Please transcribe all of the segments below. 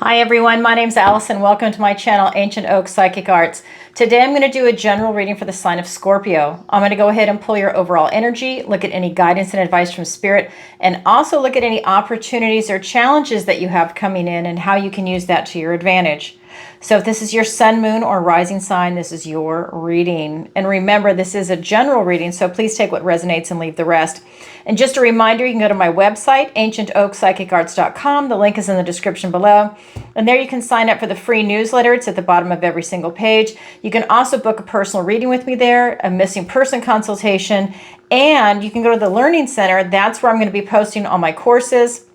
Hi everyone, my name's Alison. Welcome to my channel, Ancient Oak Psychic Arts. Today I'm going to do a general reading for the sign of Scorpio. I'm going to go ahead and pull your overall energy, look at any guidance and advice from Spirit, and also look at any opportunities or challenges that you have coming in and how you can use that to your advantage. So if this is your sun, moon, or rising sign, this is your reading. And remember, this is a general reading, so please take what resonates and leave the rest. And just a reminder, you can go to my website, ancientoakpsychicarts.com. The link is in the description below. And there you can sign up for the free newsletter. It's at the bottom of every single page. You can also book a personal reading with me there, a missing person consultation, and you can go to the Learning Center. That's where I'm going to be posting all my courses.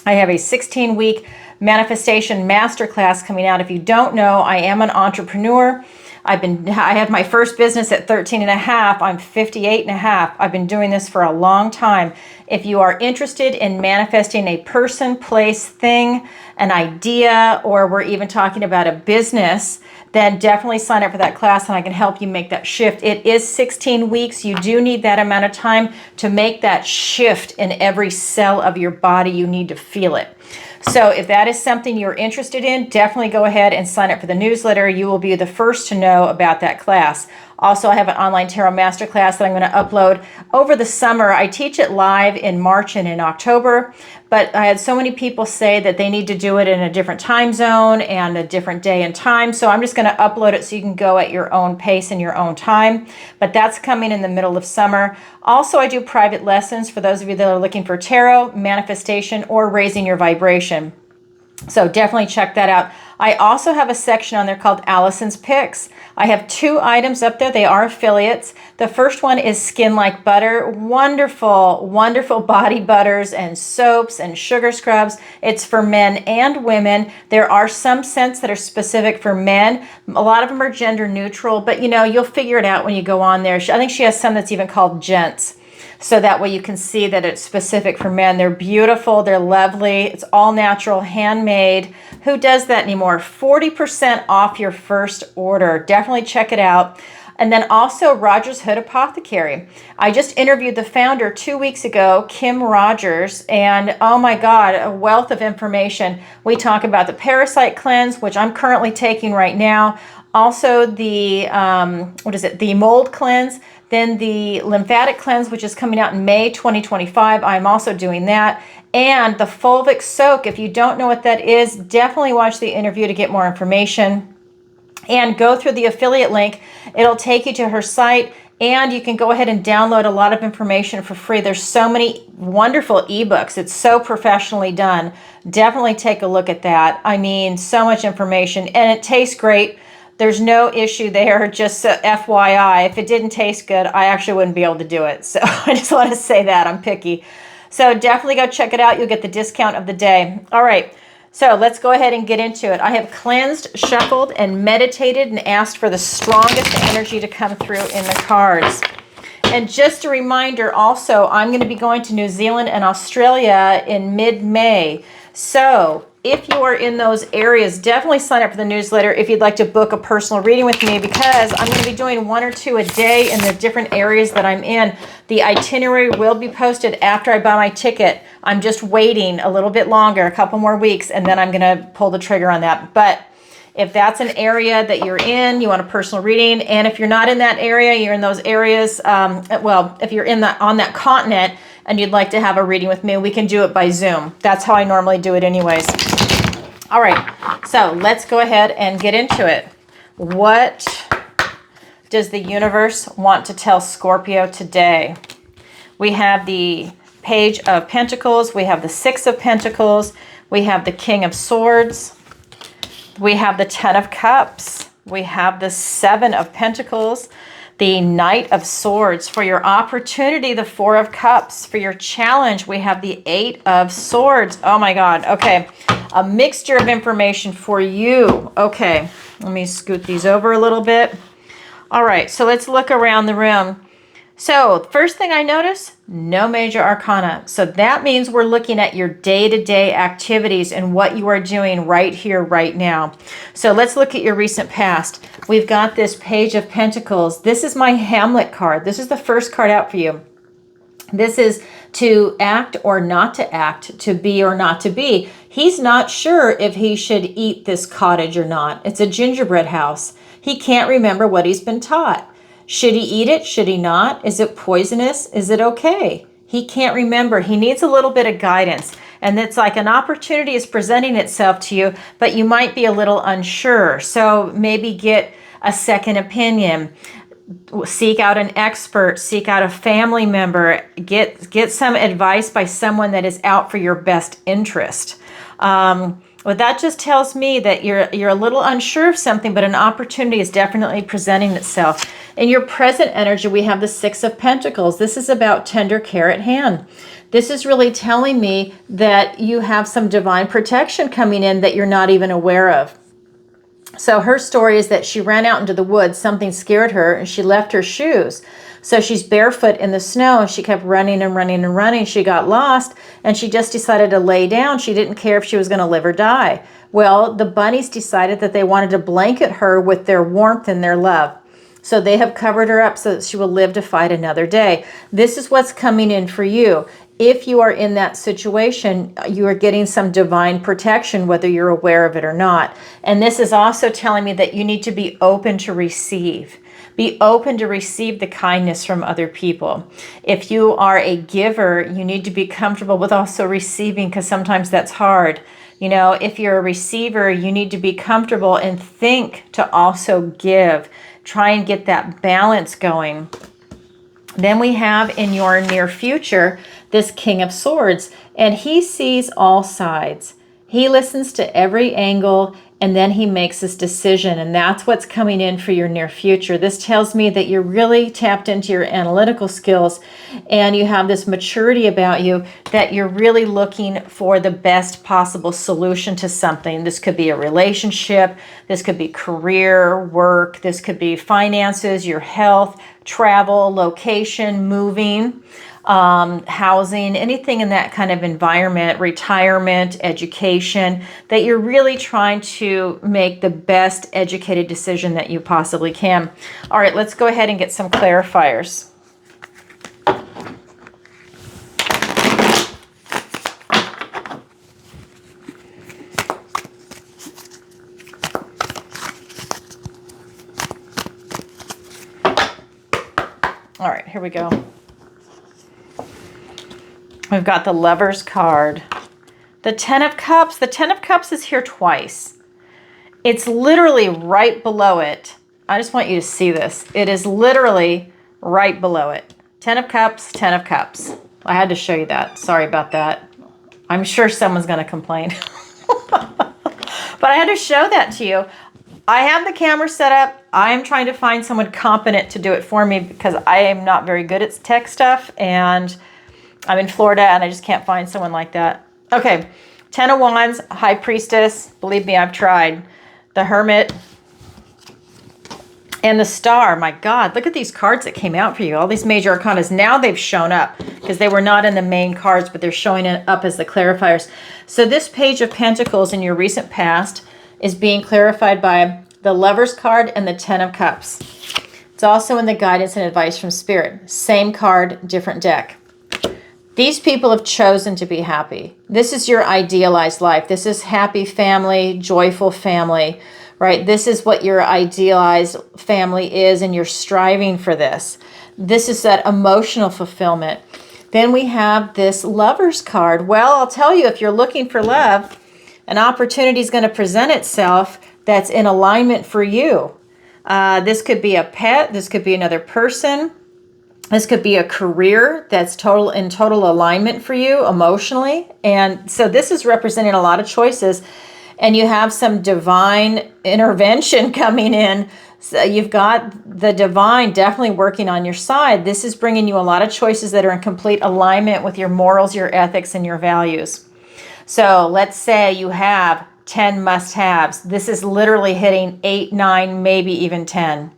I have a 16-week manifestation masterclass coming out. If you don't know, I am an entrepreneur. I had my first business at 13 and a half. I'm 58 and a half. I've been doing this for a long time. If you are interested in manifesting a person, place, thing, an idea, or we're even talking about a business, then definitely sign up for that class and I can help you make that shift. It is 16 weeks. You do need that amount of time to make that shift in every cell of your body. You need to feel it. So if that is something you're interested in, definitely go ahead and sign up for the newsletter. You will be the first to know about that class. Also, I have an online tarot masterclass that I'm going to upload over the summer. I teach it live in March and in October, but I had so many people say that they need to do it in a different time zone and a different day and time. So I'm just going to upload it so you can go at your own pace and your own time. But that's coming in the middle of summer. Also, I do private lessons for those of you that are looking for tarot, manifestation, or raising your vibration. So definitely check that out. I also have a section on there called Alison's Picks. I have 2 items up there. They are affiliates. The first one is Skin Like Butter. Wonderful, wonderful body butters and soaps and sugar scrubs. It's for men and women. There are some scents that are specific for men. A lot of them are gender neutral, but you'll figure it out when you go on there. I think she has some that's even called Gents. So that way you can see that it's specific for men. They're beautiful. They're lovely. It's all natural, handmade. Who does that anymore? 40% off your first order. Definitely check it out. And then also Rogers Hood Apothecary. I just interviewed the founder 2 weeks ago, Kim Rogers, and oh my God, a wealth of information. We talk about the Parasite Cleanse, which I'm currently taking right now. Also the, the Mold Cleanse. Then the Lymphatic Cleanse, which is coming out in May 2025. I'm also doing that. And the Fulvic Soak. If you don't know what that is, definitely watch the interview to get more information. And go through the affiliate link. It'll take you to her site. And you can go ahead and download a lot of information for free. There's so many wonderful ebooks. It's so professionally done. Definitely take a look at that. I mean, so much information. And it tastes great. There's no issue there, just FYI. If it didn't taste good, I actually wouldn't be able to do it. So I just want to say that. I'm picky. So definitely go check it out. You'll get the discount of the day. All right. So let's go ahead and get into it. I have cleansed, shuffled, and meditated and asked for the strongest energy to come through in the cards. And just a reminder also, I'm going to be going to New Zealand and Australia in mid-May. So if you are in those areas, definitely sign up for the newsletter if you'd like to book a personal reading with me, because I'm going to be doing 1 or 2 a day in the different areas that I'm in. The itinerary will be posted after I buy my ticket. I'm just waiting a little bit longer, a couple more weeks, and then I'm going to pull the trigger on that. But if that's an area that you're in, you want a personal reading, and if you're not in that area, you're in those areas, if you're on that continent and you'd like to have a reading with me, we can do it by Zoom. That's how I normally do it anyways. All right, so let's go ahead and get into it. What does the universe want to tell Scorpio today? We have the Page of Pentacles. We have the 6 of Pentacles. We have the King of Swords. We have the 10 of Cups. We have the 7 of Pentacles. The Knight of Swords. For your opportunity, the 4 of Cups. For your challenge, we have the 8 of Swords. Oh my God. Okay. A mixture of information for you. Okay. Let me scoot these over a little bit. All right. So let's look around the room. So first thing I notice, no major arcana. So that means we're looking at your day-to-day activities and what you are doing right here, right now. So let's look at your recent past. We've got this Page of Pentacles. This is my Hamlet card. This is the first card out for you. This is to act or not to act, to be or not to be. He's not sure if he should eat this cottage or not. It's a gingerbread house. He can't remember what he's been taught. Should he eat it? Should he not? Is it poisonous? Is it okay? He can't remember. He needs a little bit of guidance. And it's like an opportunity is presenting itself to you, but you might be a little unsure. So maybe get a second opinion. Seek out an expert, seek out a family member, get some advice by someone that is out for your best interest. Well, that just tells me that you're a little unsure of something, but an opportunity is definitely presenting itself. In your present energy, we have the Six of Pentacles. This is about tender care at hand. This is really telling me that you have some divine protection coming in that you're not even aware of. So her story is that she ran out into the woods, something scared her, and she left her shoes. So she's barefoot in the snow, and she kept running and running and running. She got lost, and she just decided to lay down. She didn't care if she was going to live or die. Well, the bunnies decided that they wanted to blanket her with their warmth and their love. So they have covered her up so that she will live to fight another day. This is what's coming in for you. If you are in that situation, you are getting some divine protection, whether you're aware of it or not. And this is also telling me that you need to be open to receive. Be open to receive the kindness from other people. If you are a giver, you need to be comfortable with also receiving, because sometimes that's hard. You know, if you're a receiver, you need to be comfortable and think to also give. Try and get that balance going. Then we have in your near future this King of Swords, and he sees all sides. He listens to every angle, and then he makes his decision, and that's what's coming in for your near future. This tells me that you're really tapped into your analytical skills, and you have this maturity about you that you're really looking for the best possible solution to something. This could be a relationship, this could be career, work, this could be finances, your health, travel, location, moving, housing, anything in that kind of environment, retirement, education, that you're really trying to make the best educated decision that you possibly can. All right, let's go ahead and get some clarifiers. All right, here we go. We've got the Lover's card. The Ten of Cups. The Ten of Cups is here twice. It's literally right below it. I just want you to see this. It is literally right below it. Ten of Cups, Ten of Cups. I had to show you that. Sorry about that. I'm sure someone's going to complain. But I had to show that to you. I have the camera set up. I am trying to find someone competent to do it for me because I am not very good at tech stuff, and I'm in Florida and I just can't find someone like that. Okay, Ten of Wands, High Priestess. Believe me, I've tried. The Hermit and the Star. My God, look at these cards that came out for you. All these major arcanas. Now they've shown up because they were not in the main cards, but they're showing it up as the clarifiers. So this Page of Pentacles in your recent past is being clarified by the Lover's card and the Ten of Cups. It's also in the Guidance and Advice from Spirit. Same card, different deck. These people have chosen to be happy. This is your idealized life. This is happy family, joyful family, right? This is what your idealized family is, and you're striving for this. This is that emotional fulfillment. Then we have this Lover's card. Well, I'll tell you, if you're looking for love, an opportunity is going to present itself that's in alignment for you. This could be a pet. This could be another person. This could be a career that's in total alignment for you emotionally. And so this is representing a lot of choices, and you have some divine intervention coming in. So you've got the divine definitely working on your side. This is bringing you a lot of choices that are in complete alignment with your morals, your ethics, and your values. So let's say you have 10 must-haves. This is literally hitting 8, 9, maybe even 10.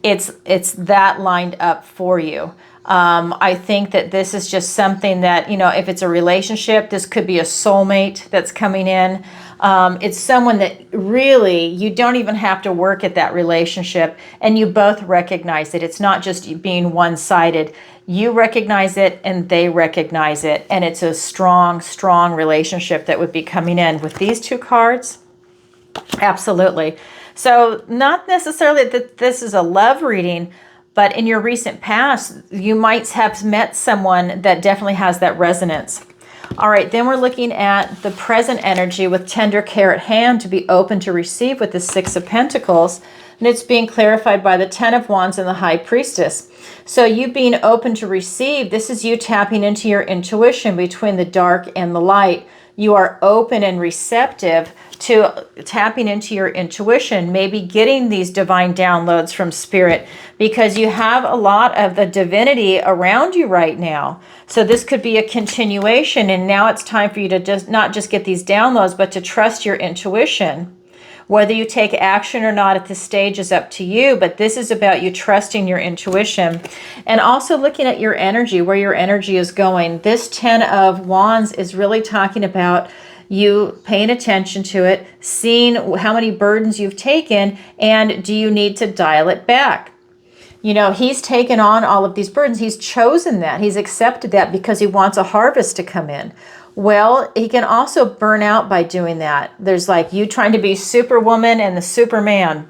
It's that lined up for you. I think that this is just something that, if it's a relationship, this could be a soulmate that's coming in. It's someone that really, you don't even have to work at that relationship, and you both recognize it. It's not just you being one-sided. You recognize it and they recognize it, and it's a strong, strong relationship that would be coming in. With these two cards, absolutely. So not necessarily that this is a love reading, but in your recent past, you might have met someone that definitely has that resonance. All right, then we're looking at the present energy with tender care at hand to be open to receive with the Six of Pentacles. And it's being clarified by the Ten of Wands and the High Priestess. So you being open to receive, this is you tapping into your intuition between the dark and the light. You are open and receptive to tapping into your intuition, maybe getting these divine downloads from spirit, because you have a lot of the divinity around you right now. So this could be a continuation, and now it's time for you to just not just get these downloads, but to trust your intuition. Whether you take action or not at this stage is up to you, but this is about you trusting your intuition and also looking at your energy, where your energy is going. This Ten of Wands is really talking about you paying attention to it, seeing how many burdens you've taken, and do you need to dial it back? He's taken on all of these burdens. He's chosen that. He's accepted that because he wants a harvest to come in. Well, he can also burn out by doing that. There's like you trying to be Superwoman and the Superman.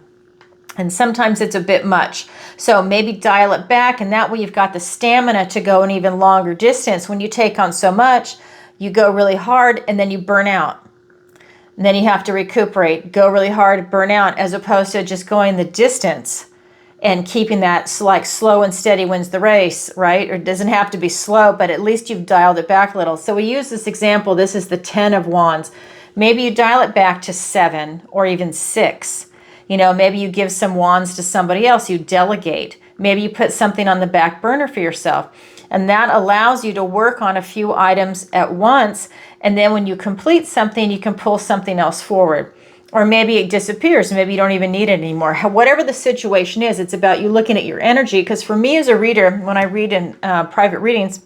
And sometimes it's a bit much. So maybe dial it back, and that way you've got the stamina to go an even longer distance. When you take on so much, you go really hard and then you burn out. And then you have to recuperate, go really hard, burn out, as opposed to just going the distance and keeping that like slow and steady wins the race, right? Or it doesn't have to be slow, but at least you've dialed it back a little. So we use this example. This is the Ten of Wands. Maybe you dial it back to 7 or even 6. Maybe you give some wands to somebody else. You delegate. Maybe you put something on the back burner for yourself. And that allows you to work on a few items at once. And then when you complete something, you can pull something else forward. Or maybe it disappears. Maybe you don't even need it anymore. Whatever the situation is, it's about you looking at your energy. Because for me as a reader, when I read in private readings,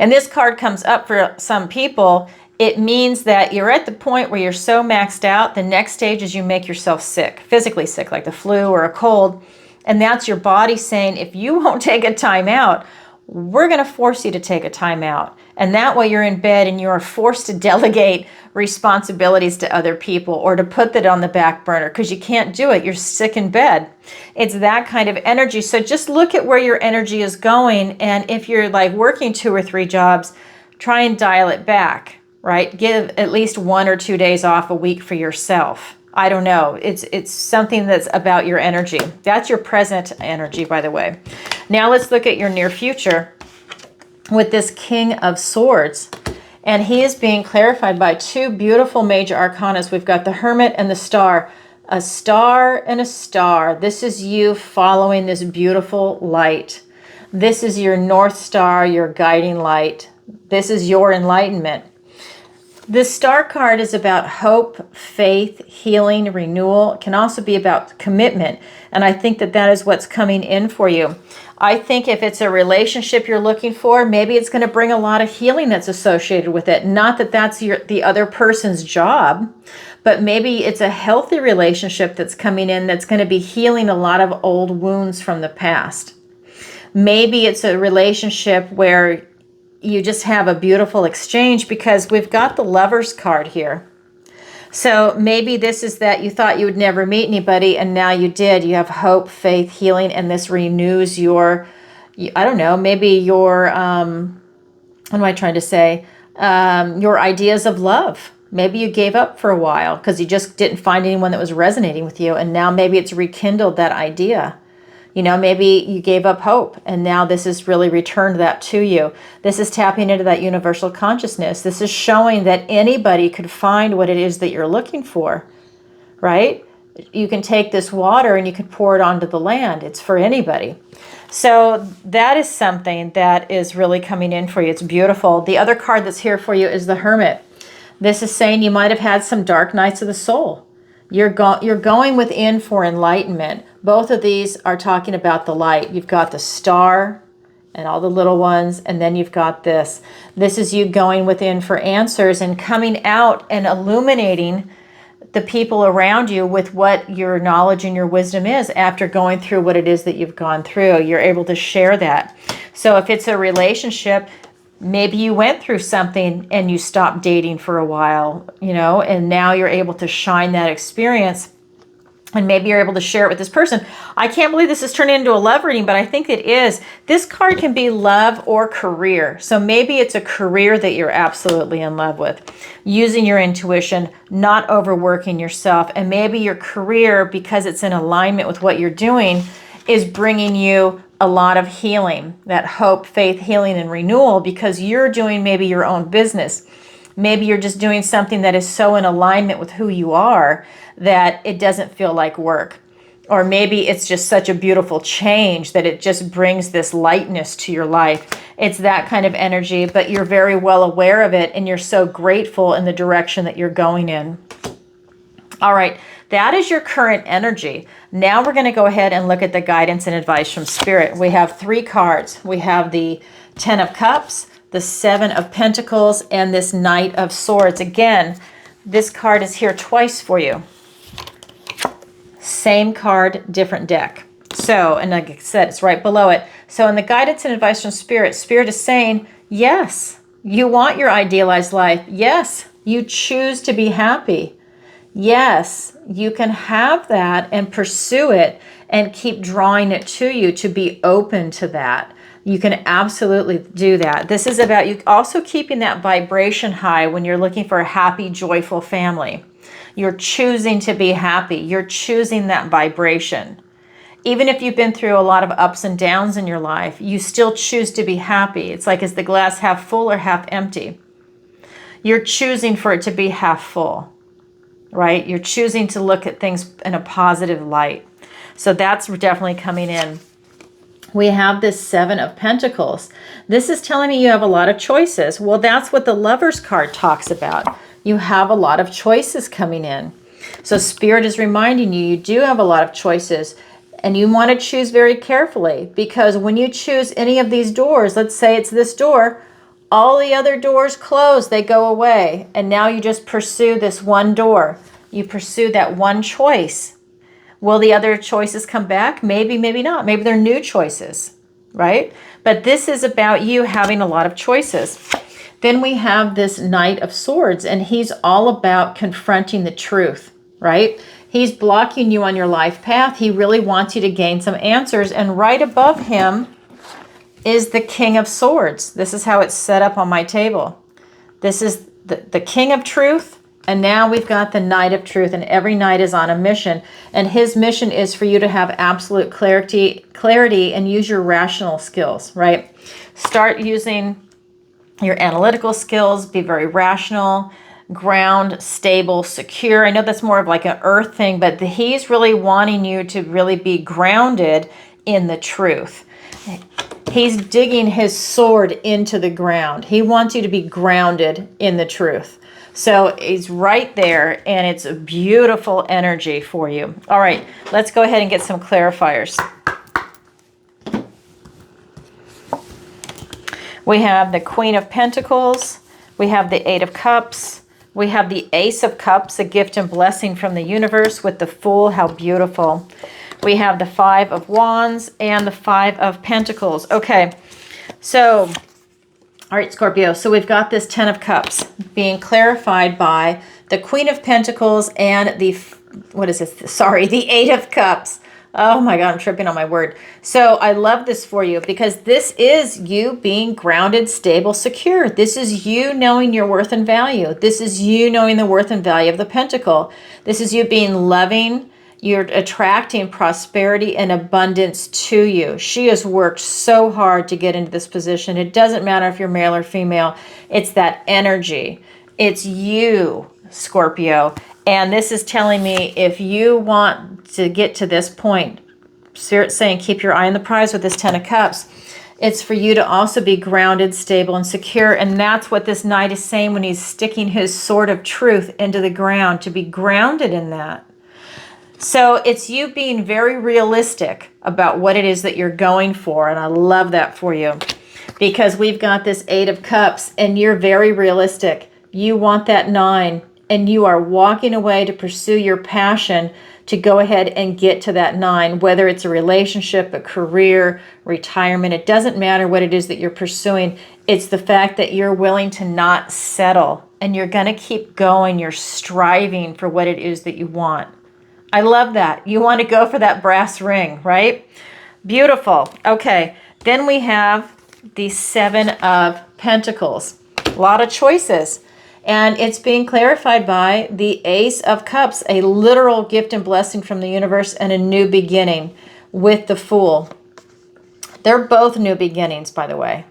and this card comes up for some people, it means that you're at the point where you're so maxed out. The next stage is you make yourself sick, physically sick, like the flu or a cold. And that's your body saying, if you won't take a time out, we're going to force you to take a time out. And that way you're in bed and you're forced to delegate responsibilities to other people or to put that on the back burner because you can't do it. You're sick in bed. It's that kind of energy. So just look at where your energy is going. And if you're like working 2 or 3 jobs, try and dial it back, right? Give at least 1 or 2 days off a week for yourself. I don't know. It's something that's about your energy. That's your present energy, by the way. Now let's look at your near future with this King of Swords. And he is being clarified by 2 beautiful major arcanas. We've got the Hermit and the Star. A star and a star. This is you following this beautiful light. This is your North Star, your guiding light. This is your enlightenment. This star card is about hope, faith, healing, renewal. It can also be about commitment. And I think that that is what's coming in for you. I think if it's a relationship you're looking for, maybe it's going to bring a lot of healing that's associated with it. Not that that's the other person's job, but maybe it's a healthy relationship that's coming in that's going to be healing a lot of old wounds from the past. Maybe it's a relationship where you just have a beautiful exchange, because we've got the Lovers card here. So maybe this is that you thought you would never meet anybody and now you did. You have hope, faith, healing, and this renews your, I don't know, maybe your, what am I trying to say? Your ideas of love. Maybe you gave up for a while because you just didn't find anyone that was resonating with you. And now maybe it's rekindled that idea. Maybe you gave up hope and now this has really returned that to you. This is tapping into that universal consciousness. This is showing that anybody could find what it is that you're looking for, right? You can take this water and you can pour it onto the land. It's for anybody. So that is something that is really coming in for you. It's beautiful. The other card that's here for you is the Hermit. This is saying you might have had some dark nights of the soul. You're going within for enlightenment. Both of these are talking about the light. You've got the star and all the little ones. And then you've got this. This is you going within for answers and coming out and illuminating the people around you with what your knowledge and your wisdom is after going through what it is that you've gone through. You're able to share that. So if it's a relationship, maybe you went through something and you stopped dating for a while, you know, and now you're able to shine that experience. And maybe you're able to share it with this person. I can't believe this is turning into a love reading, but I think it is. This card can be love or career. So maybe it's a career that you're absolutely in love with. Using your intuition, not overworking yourself. And maybe your career, because it's in alignment with what you're doing, is bringing you a lot of healing. That hope, faith, healing, and renewal, because you're doing maybe your own business. Maybe you're just doing something that is so in alignment with who you are that it doesn't feel like work. Or maybe it's just such a beautiful change that it just brings this lightness to your life. It's that kind of energy, but you're very well aware of it and you're so grateful in the direction that you're going in. All right, that is your current energy. Now we're going to go ahead and look at the guidance and advice from Spirit. We have 3 cards. We have the 10 of Cups, the 7 of Pentacles, and this Knight of Swords. Again, this card is here twice for you. Same card, different deck. So, and like I said, it's right below it. So in the guidance and advice from Spirit, Spirit is saying, yes, you want your idealized life. Yes, you choose to be happy. Yes, you can have that and pursue it and keep drawing it to you to be open to that. You can absolutely do that. This is about you also keeping that vibration high when you're looking for a happy, joyful family. You're choosing to be happy. You're choosing that vibration. Even if you've been through a lot of ups and downs in your life, you still choose to be happy. It's like, is the glass half full or half empty? You're choosing for it to be half full, right? You're choosing to look at things in a positive light. So that's definitely coming in. We have this 7 of Pentacles. This is telling me you have a lot of choices. Well, that's what the Lover's card talks about. You have a lot of choices coming in. So Spirit is reminding you, you do have a lot of choices and you want to choose very carefully, because when you choose any of these doors, let's say it's this door, all the other doors close, they go away. And now you just pursue this one door. You pursue that one choice. Will the other choices come back? Maybe, maybe not. Maybe they're new choices, right? But this is about you having a lot of choices. Then we have this Knight of Swords, and he's all about confronting the truth, right? He's blocking you on your life path. He really wants you to gain some answers. And right above him is the King of Swords. This is how it's set up on my table. This is the King of Truth. And now we've got the Knight of Truth, and every knight is on a mission. And his mission is for you to have absolute clarity and use your rational skills, right? Start using your analytical skills, be very rational, ground, stable, secure. I know that's more of like an earth thing, but he's really wanting you to really be grounded in the truth. He's digging his sword into the ground. He wants you to be grounded in the truth. So he's right there, and it's a beautiful energy for you. All right, let's go ahead and get some clarifiers. We have the Queen of Pentacles. We have the 8 of Cups. We have the Ace of Cups, a gift and blessing from the universe with the Fool. How beautiful. We have the 5 of Wands and the 5 of Pentacles. Okay, so, all right, Scorpio. So we've got this 10 of Cups being clarified by the Queen of Pentacles and the, what is this? Sorry, the 8 of Cups. Oh my God, I'm tripping on my word. So I love this for you because this is you being grounded, stable, secure. This is you knowing your worth and value. This is you knowing the worth and value of the Pentacle. This is you being loving. You're attracting prosperity and abundance to you. She has worked so hard to get into this position. It doesn't matter if you're male or female. It's that energy. It's you, Scorpio. And this is telling me if you want to get to this point, Spirit's saying keep your eye on the prize with this 10 of Cups. It's for you to also be grounded, stable, and secure. And that's what this knight is saying when he's sticking his sword of truth into the ground, to be grounded in that. So it's you being very realistic about what it is that you're going for. And I love that for you. because we've got this 8 of Cups and you're very realistic. You want that 9 and you are walking away to pursue your passion to go ahead and get to that 9, whether it's a relationship, a career, retirement. It doesn't matter what it is that you're pursuing. It's the fact that you're willing to not settle and you're going to keep going. You're striving for what it is that you want. I love that. You want to go for that brass ring, right? Beautiful. Okay. Then we have the 7 of Pentacles. A lot of choices. And it's being clarified by the Ace of Cups, a literal gift and blessing from the universe and a new beginning with the Fool. They're both new beginnings, by the way.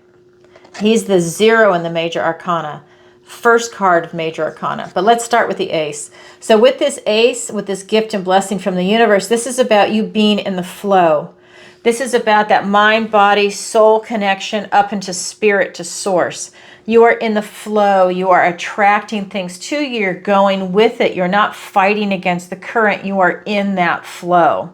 He's the 0 in the Major Arcana. First card of Major Arcana. But let's start with the Ace. So with this Ace, with this gift and blessing from the universe, this is about you being in the flow. This is about that mind, body, soul connection up into spirit to source. You are in the flow. You are attracting things to you. You're going with it. You're not fighting against the current. You are in that flow.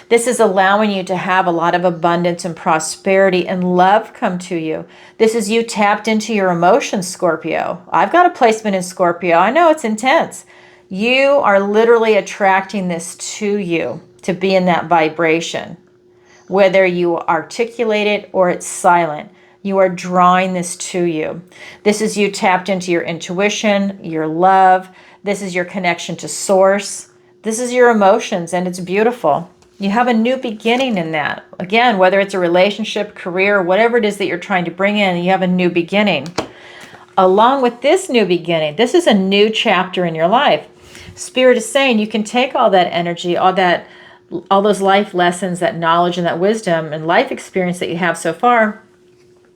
This is allowing you to have a lot of abundance and prosperity and love come to you. This is you tapped into your emotions, Scorpio. I've got a placement in Scorpio. I know it's intense. You are literally attracting this to you to be in that vibration. Whether you articulate it or it's silent, you are drawing this to you. This is you tapped into your intuition, your love. This is your connection to source. This is your emotions, and it's beautiful. You have a new beginning in that. Again, whether it's a relationship, career, whatever it is that you're trying to bring in, you have a new beginning. Along with this new beginning, this is a new chapter in your life. Spirit is saying you can take all that energy, all those life lessons, that knowledge and that wisdom and life experience that you have so far,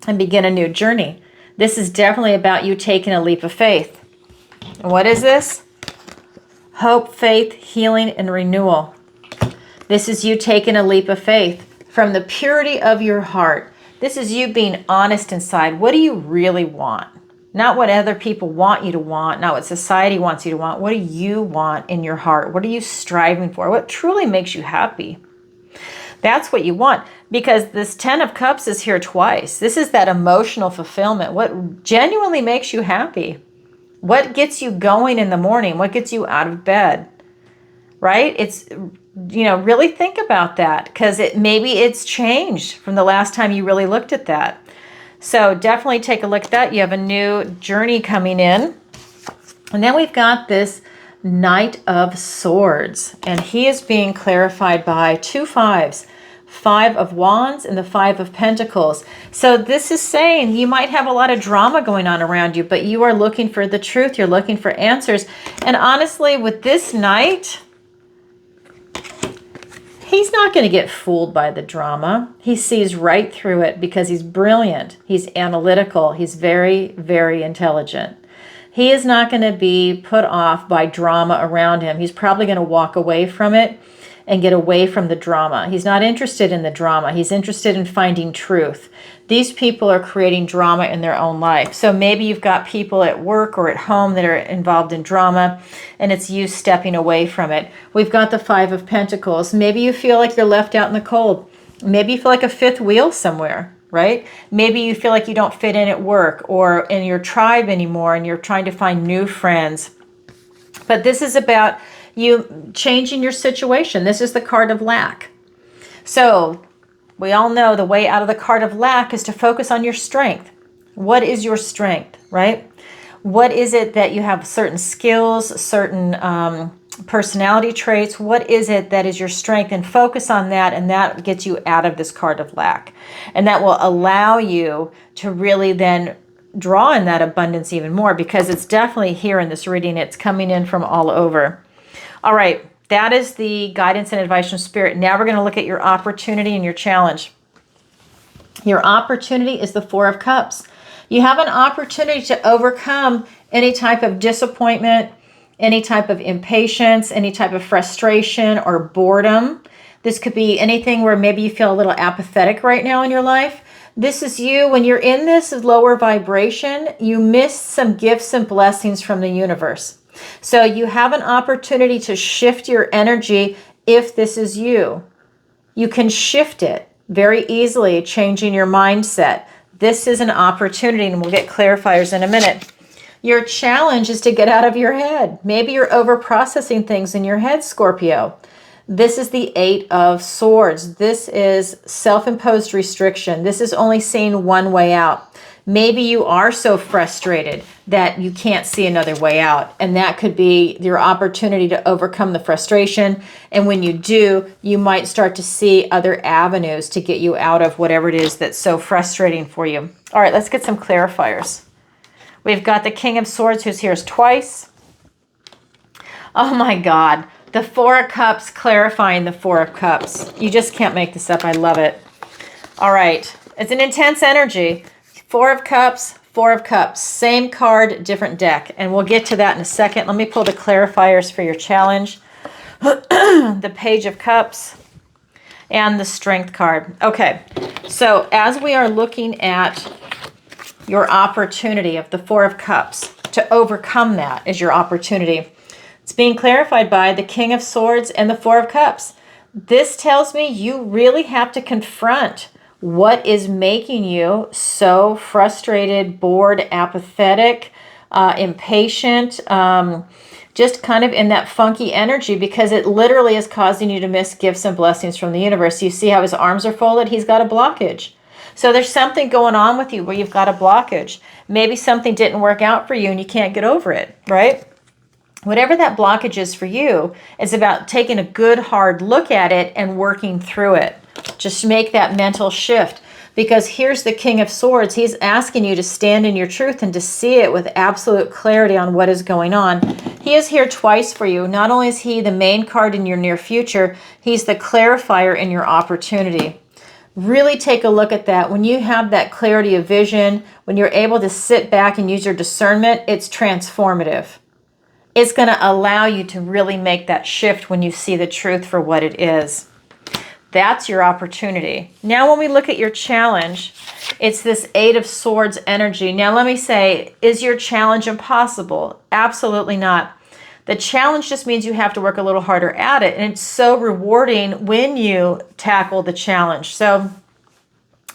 and begin a new journey. This is definitely about you taking a leap of faith. And what is this? Hope, faith, healing, and renewal. This is you taking a leap of faith from the purity of your heart. This is you being honest inside. What do you really want? Not what other people want you to want, not what society wants you to want. What do you want in your heart? What are you striving for? What truly makes you happy? That's what you want, because this 10 of Cups is here twice. This is that emotional fulfillment. What genuinely makes you happy? What gets you going in the morning? What gets you out of bed? Right? It's, really think about that, because maybe it's changed from the last time you really looked at that. So definitely take a look at that. You have a new journey coming in. And then we've got this Knight of Swords, and he is being clarified by 2 5s. 5 of Wands and the 5 of Pentacles. So this is saying you might have a lot of drama going on around you, but you are looking for the truth. You're looking for answers. And honestly, with this Knight, he's not going to get fooled by the drama. He sees right through it because he's brilliant. He's analytical. He's very, very intelligent. He is not going to be put off by drama around him. He's probably going to walk away from it and get away from the drama. He's not interested in the drama. He's interested in finding truth. These people are creating drama in their own life. So maybe you've got people at work or at home that are involved in drama, and it's you stepping away from it. We've got the 5 of Pentacles. Maybe you feel like you're left out in the cold. Maybe you feel like a fifth wheel somewhere, right? Maybe you feel like you don't fit in at work or in your tribe anymore, and you're trying to find new friends. But this is about you changing your situation. This is the card of lack. So we all know the way out of the card of lack is to focus on your strength. What is your strength, right? What is it that you have certain skills, certain personality traits? What is it that is your strength? And focus on that, and that gets you out of this card of lack. And that will allow you to really then draw in that abundance even more, because it's definitely here in this reading. It's coming in from all over. All right, that is the guidance and advice from Spirit. Now we're going to look at your opportunity and your challenge. Your opportunity is the 4 of Cups. You have an opportunity to overcome any type of disappointment, any type of impatience, any type of frustration or boredom. This could be anything where maybe you feel a little apathetic right now in your life. This is you. When you're in this lower vibration, you miss some gifts and blessings from the universe. So you have an opportunity to shift your energy if this is you. You can shift it very easily, changing your mindset. This is an opportunity, and we'll get clarifiers in a minute. Your challenge is to get out of your head. Maybe you're over-processing things in your head, Scorpio. This is the Eight of Swords. This is self-imposed restriction. This is only seeing one way out. Maybe you are so frustrated that you can't see another way out, and that could be your opportunity to overcome the frustration. And when you do, you might start to see other avenues to get you out of whatever it is that's so frustrating for you. All right, let's get some clarifiers. We've got the King of Swords, who's here twice. Oh my God. The Four of Cups, clarifying the Four of Cups. You just can't make this up. I love it. All right. It's an intense energy. Four of Cups, Four of Cups. Same card, different deck. And we'll get to that in a second. Let me pull the clarifiers for your challenge. The Page of Cups and the Strength card. Okay. So as we are looking at your opportunity of the Four of Cups, to overcome that is your opportunity. It's being clarified by the King of Swords and the Four of Cups. This tells me you really have to confront what is making you so frustrated, bored, apathetic, impatient, just kind of in that funky energy, because it literally is causing you to miss gifts and blessings from the universe. You see how his arms are folded? He's got a blockage. So there's something going on with you where you've got a blockage. Maybe something didn't work out for you and you can't get over it, right? Whatever that blockage is for you, it's about taking a good hard look at it and working through it. Just make that mental shift, because here's the King of Swords. He's asking you to stand in your truth and to see it with absolute clarity on what is going on. He is here twice for you. Not only is he the main card in your near future, he's the clarifier in your opportunity. Really take a look at that. When you have that clarity of vision, when you're able to sit back and use your discernment, it's transformative. It's going to allow you to really make that shift when you see the truth for what it is. That's your opportunity. Now, when we look at your challenge, it's this Eight of Swords energy. Now, let me say, is your challenge impossible? Absolutely not. The challenge just means you have to work a little harder at it, and it's so rewarding when you tackle the challenge. So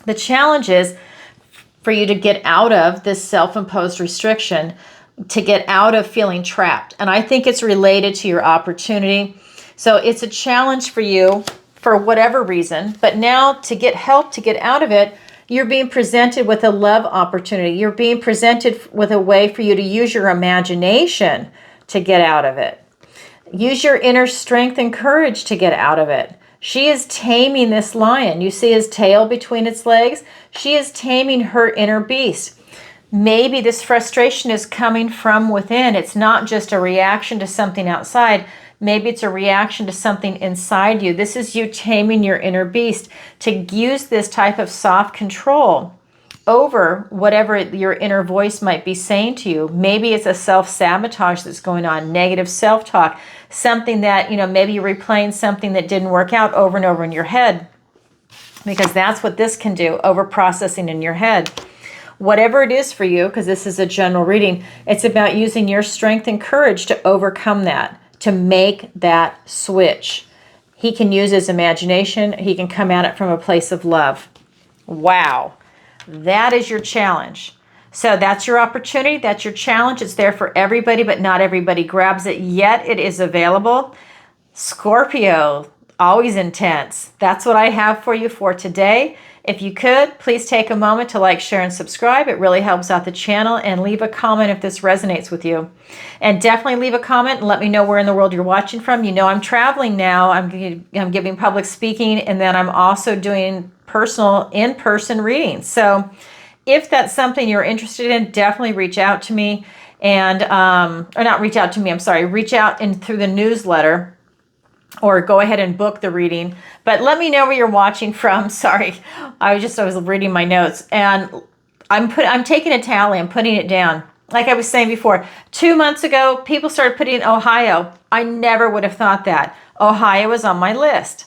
the challenge is for you to get out of this self-imposed restriction, to get out of feeling trapped. And I think it's related to your opportunity. So it's a challenge for you for whatever reason, but now to get help to get out of it, you're being presented with a love opportunity. You're being presented with a way for you to use your imagination to get out of it. Use your inner strength and courage to get out of it. She is taming this lion. You see his tail between its legs? She is taming her inner beast. Maybe this frustration is coming from within. It's not just a reaction to something outside. Maybe it's a reaction to something inside you. This is you taming your inner beast to use this type of soft control over whatever your inner voice might be saying to you. Maybe it's a self-sabotage that's going on, negative self-talk, something that, maybe you're replaying something that didn't work out over and over in your head, because that's what this can do, over-processing in your head. Whatever it is for you, because this is a general reading, it's about using your strength and courage to overcome that, to make that switch. He can use his imagination. He can come at it from a place of love. Wow. That is your challenge. So that's your opportunity. That's your challenge. It's there for everybody, but not everybody grabs it yet. It is available. Scorpio, always intense. That's what I have for you for today. If you could, please take a moment to like, share, and subscribe. It really helps out the channel. And leave a comment if this resonates with you. And definitely leave a comment and let me know where in the world you're watching from. I'm traveling now. I'm giving public speaking, and then I'm also doing personal in-person readings. So if that's something you're interested in, definitely reach out to me. And, or not reach out to me, I'm sorry. Reach out through the newsletter, or go ahead and book the reading. But let me know where you're watching from. Sorry, I was reading my notes, and I'm taking a tally. I'm putting it down. Like I was saying before, 2 months ago, people started putting in Ohio. I never would have thought that. Ohio was on my list.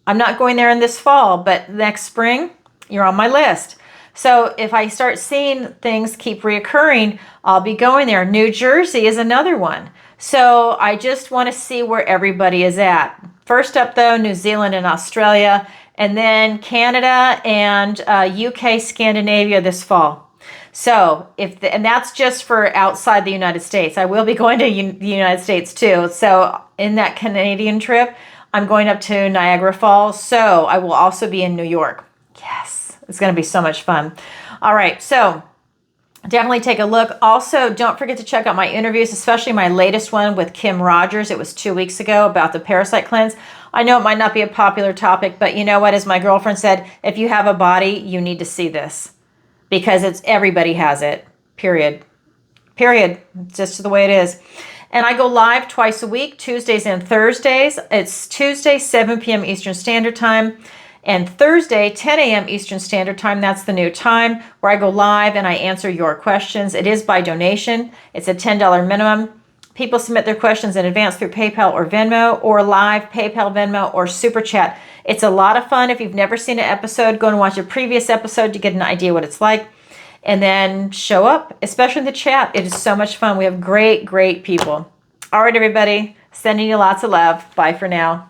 I'm not going there in this fall, but next spring, you're on my list. So if I start seeing things keep reoccurring, I'll be going there. New Jersey is another one. So I just want to see where everybody is at. First up, though, New Zealand and Australia. and then Canada and UK, Scandinavia this fall. So and that's just for outside the United States. I will be going to the United States too. So in that Canadian trip, I'm going up to Niagara Falls. So I will also be in New York. Yes, it's going to be so much fun. All right, so definitely take a look. Also, don't forget to check out my interviews, especially my latest one with Kim Rogers. It was 2 weeks ago about the parasite cleanse. I know it might not be a popular topic, but you know what? As my girlfriend said, if you have a body, you need to see this. Because everybody has it, period. Period. It's just the way it is. And I go live twice a week, Tuesdays and Thursdays. It's Tuesday, 7 p.m. Eastern Standard Time, and Thursday, 10 a.m. Eastern Standard Time. That's the new time where I go live and I answer your questions. It is by donation. It's a $10 minimum. People submit their questions in advance through PayPal or Venmo, or live PayPal, Venmo, or Super Chat. It's a lot of fun. If you've never seen an episode, go and watch a previous episode to get an idea what it's like. And then show up, especially in the chat. It is so much fun. We have great, great people. All right, everybody. Sending you lots of love. Bye for now.